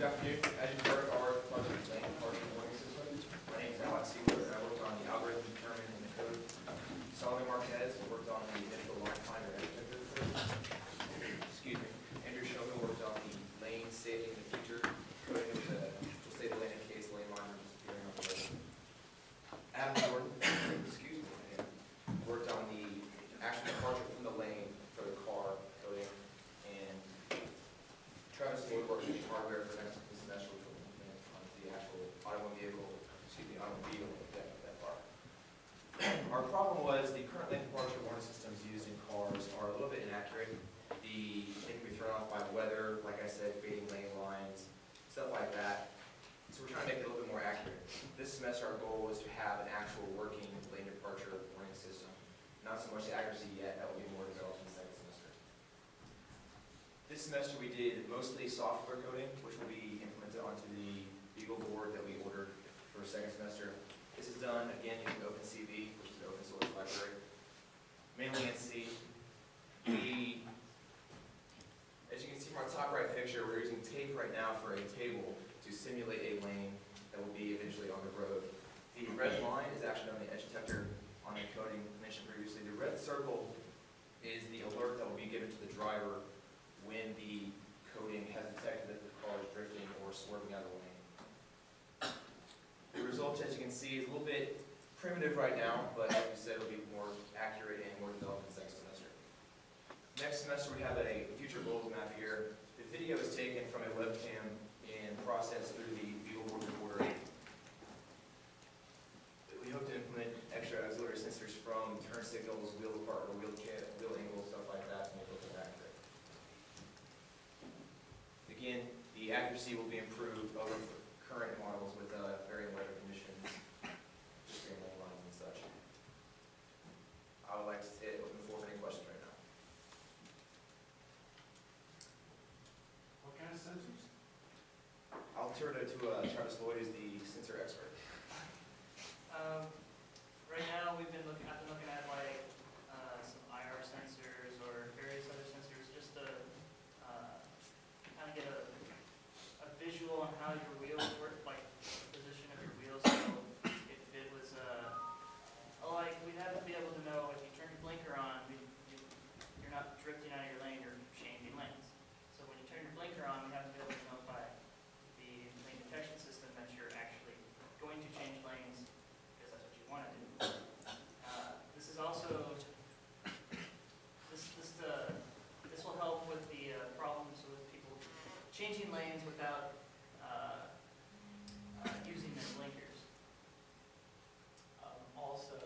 Good afternoon. As you've heard, our project lane partial warning system. My name is Alex Sealer, and I worked on the algorithm determined in the code. Solomon Marquez worked on the initial line finder architecture code. Excuse me. Andrew Shulman worked on the lane safety in the future coding with the will save the lane in case lane lines are disappearing on the road. Adam Jordan, excuse me, worked on the actual departure from the lane for the car coding, and Travis Lloyd worked on the hardware for next semester, which will implement on the actual automobile that part. Our problem was the current lane departure warning systems used in cars are a little bit inaccurate. They can be thrown off by weather, like I said, fading lane lines, stuff like that. So we're trying to make it a little bit more accurate. This semester our goal was to have an actual working lane departure warning system. Not so much the accuracy yet, that will be more developed in the second semester. This semester we did mostly software coding, which will be implemented onto the Beagle board that we ordered for second semester. This is done, again, using OpenCV, which is an open source library, mainly in C. As you can see from our top right picture, we're using tape right now for a table to simulate a lane that will be eventually on the road. The red line is actually on the edge detector on the coding mentioned previously. The red circle is the alert that will be given to the driver when the coding has detected that the car is drifting or swerving out of the lane. The result, as you can see, is a little bit primitive right now, but like we said, it'll be more accurate and more developed in the second semester. Next semester, we have a future goals map here. The video is taken from a webcam and processed through the Beagle board recorder. We hope to implement extra auxiliary sensors from turn signals, wheel departure, wheel angles, stuff like that to make it more accurate. Again, the accuracy will be improved over current models with varying weather conditions, just lane lines and such. I would like to open the floor for any questions right now. What kind of sensors? I'll turn it to Travis Lloyd, who's the sensor expert. Right now, I've been looking at like some IR sensors or various other sensors, just to kind of get a visual on how your wheels work, like the position of your wheels. So if it was like we'd have to be able to know if you turn your blinker on, you're not drifting out of your lane, you're changing lanes. So when you turn your blinker on, we have to be able to notify the lane detection system that you're actually going to change lanes because that's what you want to do. This is also this will help with the problems with people changing lanes without using their blinkers. Also,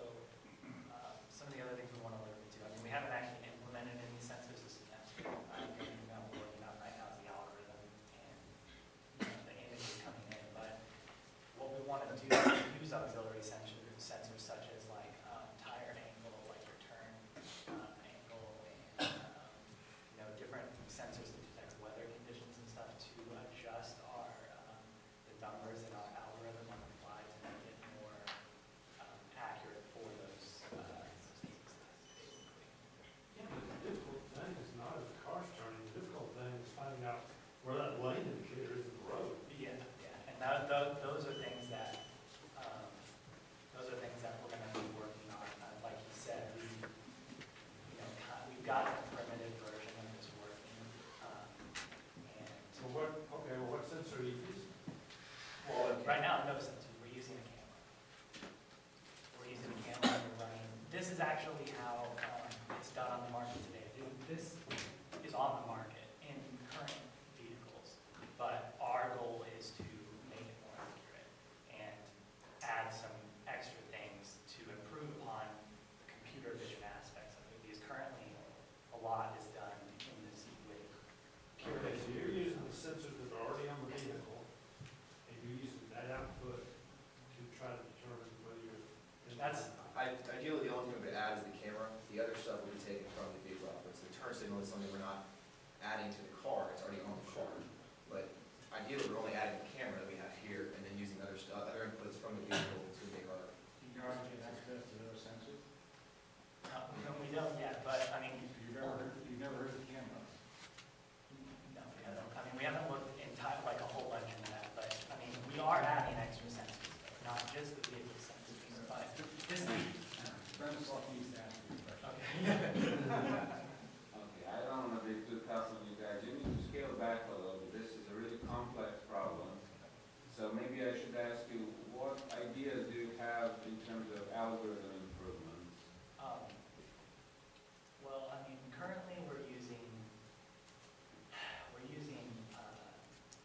some of the other things we want to look into. I mean, we haven't actually implemented any sensors this semester. The only thing that we're working on right now is the algorithm and the images coming in. But what we want to do is use auxiliary sensors such as like tire angle, like your turn angle, and different sensors that detect weather conditions and stuff to adjust our the numbers in our algorithm on the fly to make it more accurate for those cases. Yeah, but the difficult thing is not if the car's turning. The difficult thing is finding out where that lane indicator is in the road. Yeah, yeah, and those are things that we're going to be working on. Like you said, we've got a primitive version of this working, and So what sensor are you using? well, right now no sensor. We're using a camera. We're using a camera and we're running. This is actually how it's done on the market today. This is on the market in current vehicles, but our goal is to make it more accurate. maybe I should ask you, what ideas do you have in terms of algorithm improvements? Well, I mean, currently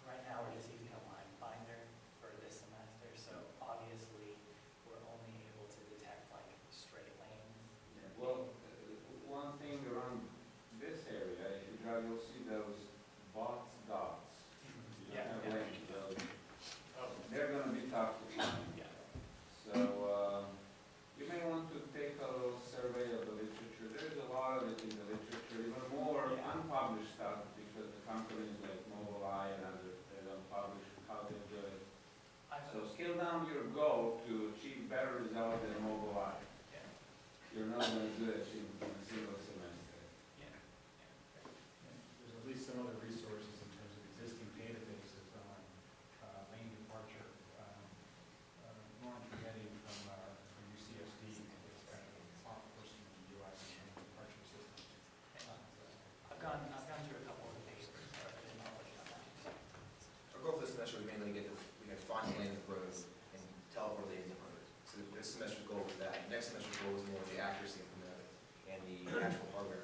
right now we're just using a line finder for this semester, so obviously we're only able to detect like straight lanes. Well, one thing around this area, if you drive, you'll see those dots. You don't have lanes, those. They're gonna be tough to find. Yeah. So, you may want to take a little survey of the literature. There's a lot of it in the literature, even more unpublished stuff, because the companies like Mobileye and others, they don't publish how they do it. So scale down your goal to achieve better results than Mobileye. Yeah. You're not going to do it in a single semester. Yeah. There's at least some other resources in terms of existing databases on lane departure. Norm Forgetting from UCSD is kind of a top person in the U.S. lane departure system. I've gone through a couple of the papers, so I've been knowledge on that. Our goal for this semester was mainly to find the lane of roads and tell where they are. So this semester's goal was that. Next semester's goal was more the accuracy of the and the actual hardware